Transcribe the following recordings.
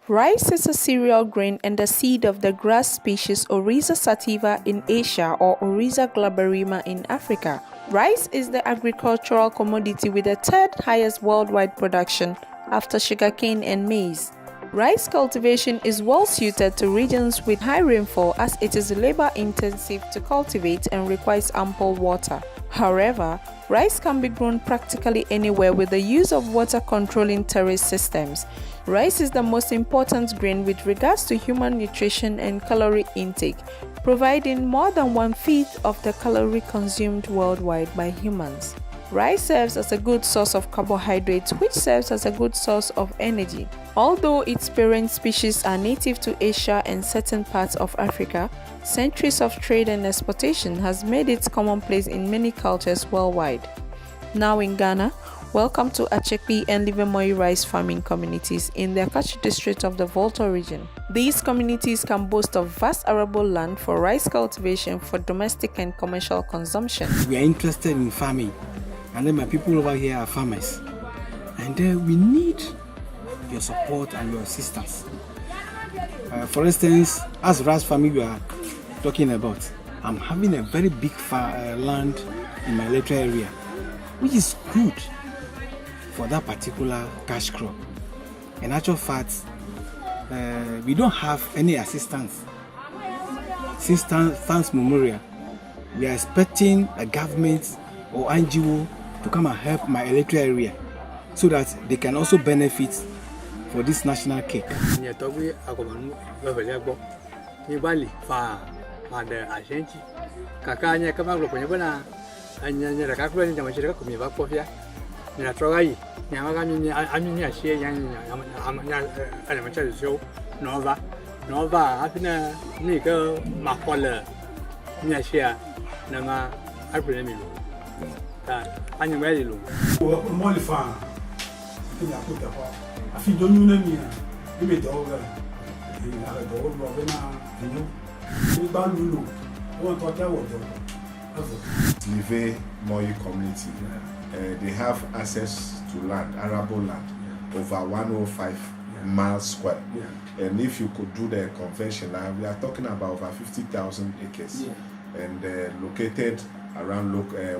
Rice is a cereal grain and the seed of the grass species Oryza sativa in Asia or Oryza glaberrima in Africa. Rice is the agricultural commodity with the third highest worldwide production after sugarcane and maize. Rice cultivation is well suited to regions with high rainfall as it is labor-intensive to cultivate and requires ample water. However, rice can be grown practically anywhere with the use of water-controlling terrace systems. Rice is the most important grain with regards to human nutrition and calorie intake, providing more than 1/5 of the calorie consumed worldwide by humans. Rice serves as a good source of carbohydrates, which serves as a good source of energy. Although its parent species are native to Asia and certain parts of Africa, centuries of trade and exportation has made it commonplace in many cultures worldwide. Now in Ghana, welcome to Akatsi and Lieve-Moryi rice farming communities in the Akatsi District of the Volta Region. These communities can boast of vast arable land for rice cultivation for domestic and commercial consumption. We are interested in farming, and then my people over here are farmers, and we need your support and your assistance. For instance, as rice farming we are talking about, I'm having a very big land in my electoral area, which is good for that particular cash crop. In actual fact, we don't have any assistance. Since Thanks Memorial, we are expecting a government or NGO to come and help my electoral area so that they can also benefit for this national cake. Lieve-Moryi community, they have access to land, arable land, over 105 miles square. And if you could do the convention land, we are talking about over 50,000 acres, and located around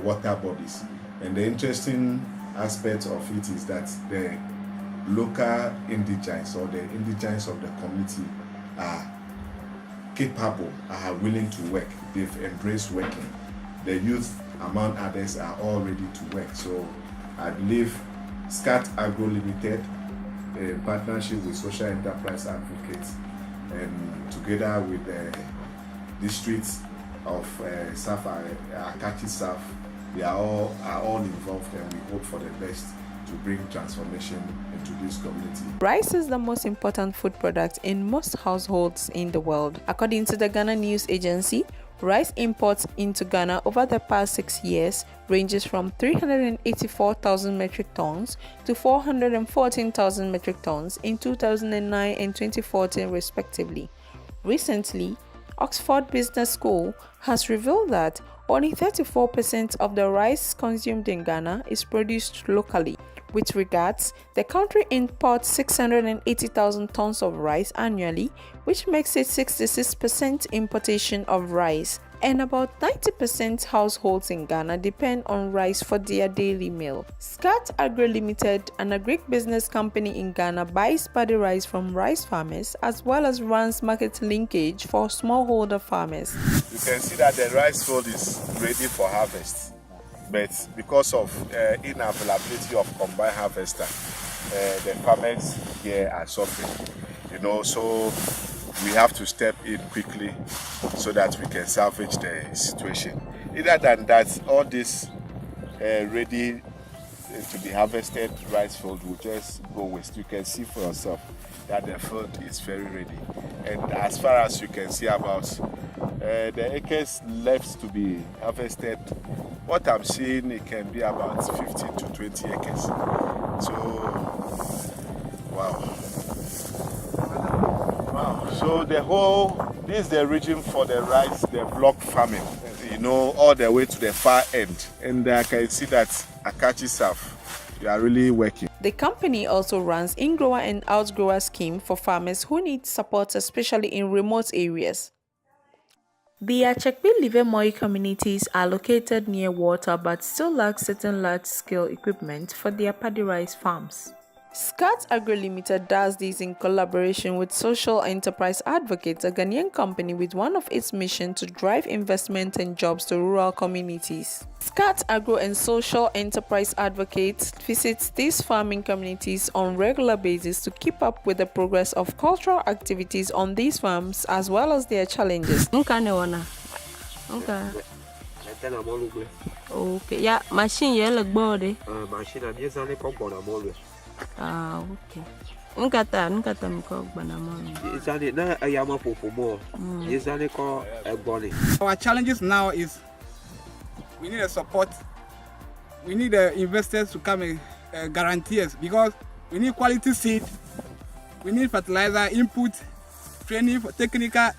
water bodies. And the interesting aspect of it is that the local indigents or the indigents of the community are capable, are willing to work. They've embraced working. The youth, among others, are all ready to work. So I believe SCAT Agro Limited, in partnership with social enterprise advocates, and together with the districts of Akatsi South, they are all involved, and we hope for the best to bring transformation into this community. Rice is the most important food product in most households in the world. According to the Ghana News Agency, rice imports into Ghana over the past 6 years ranges from 384,000 metric tons to 414,000 metric tons in 2009 and 2014 respectively. Recently, Oxford Business School has revealed that only 34% of the rice consumed in Ghana is produced locally. With regards, the country imports 680,000 tons of rice annually, which makes it 66% importation of rice, and about 90% households in Ghana depend on rice for their daily meal. SCAT Agro Limited, an agribusiness company in Ghana, buys paddy rice from rice farmers as well as runs market linkage for smallholder farmers. You can see that the rice field is ready for harvest, but because of inavailability of combined harvester, the farmers here are suffering. So we have to step in quickly so that we can salvage the situation. Other than that, all this ready to be harvested rice field will just go waste. You can see for yourself that the field is very ready. And as far as you can see about the acres left to be harvested, what I'm seeing, it can be about 15 to 20 acres. So, wow. So this is the region for the rice, the block farming, all the way to the far end. And I can see that Akatsi South, they are really working. The company also runs in-grower and outgrower scheme for farmers who need support, especially in remote areas. The Achekpe Lieve-Moryi communities are located near water but still lack certain large-scale equipment for their paddy rice farms. SCAT Agro Limited does this in collaboration with Social Enterprise Advocates, a Ghanaian company with one of its missions to drive investment and jobs to rural communities. SCAT Agro and Social Enterprise Advocates visits these farming communities on regular basis to keep up with the progress of cultural activities on these farms as well as their challenges. Okay, yeah, machine yellow body. Machine and yes, only compound among Okay. Nkata mko banamoni. it's only now a yama for more. Yes, only call a body. Our challenges now is we need a support. We need investors to come and guarantee us, because we need quality seed, we need fertilizer, input, training, for technical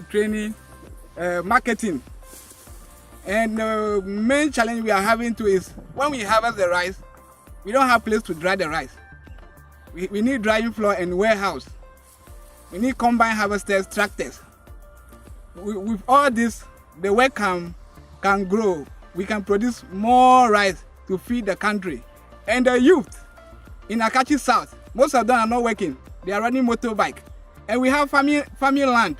training, marketing. And the main challenge we are having too is when we harvest the rice, we don't have place to dry the rice. We need drying floor and warehouse. We need combine harvesters, tractors. With all this, the work can grow. We can produce more rice to feed the country. And the youth in Akatsi South, most of them are not working. They are running motorbike. And we have farming land.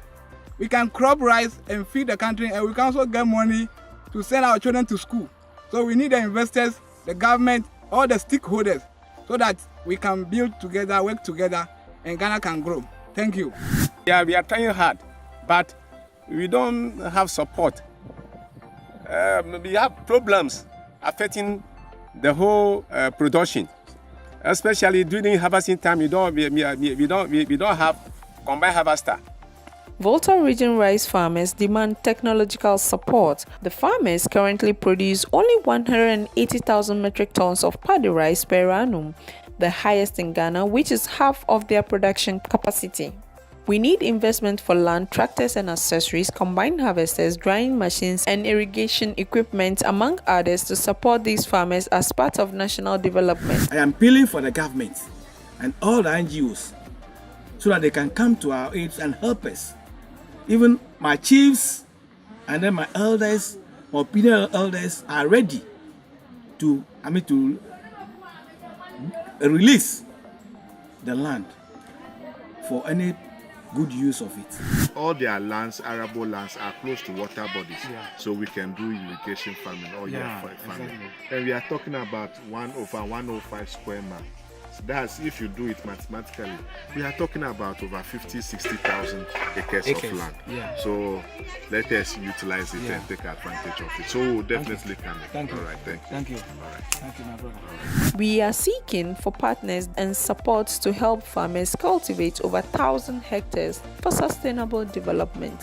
We can crop rice and feed the country, and we can also get money to send our children to school. So we need the investors, the government, all the stakeholders, so that we can build together, work together, and Ghana can grow. Thank you. Yeah, we are trying hard, but we don't have support. We have problems affecting the whole production, especially during harvesting time. We don't have combined harvester. Volta Region rice farmers demand technological support. The farmers currently produce only 180,000 metric tons of paddy rice per annum, the highest in Ghana, which is half of their production capacity. We need investment for land, tractors and accessories, combined harvesters, drying machines, and irrigation equipment, among others, to support these farmers as part of national development. I am appealing for the government and all the NGOs so that they can come to our aid and help us. Even my chiefs and then my elders, my opinion elders are ready to release the land for any good use of it. All their lands, arable lands, are close to water bodies, so we can do irrigation farming or farming. Exactly. And we are talking about 1/105 square miles. That's if you do it mathematically. We are talking about over 50,000-60,000 acres of land. So let us utilize it and take advantage of it. So we'll definitely come. Thank you. All right, thank you. Thank you. All right. Thank you, my brother. We are seeking for partners and support to help farmers cultivate over 1,000 hectares for sustainable development.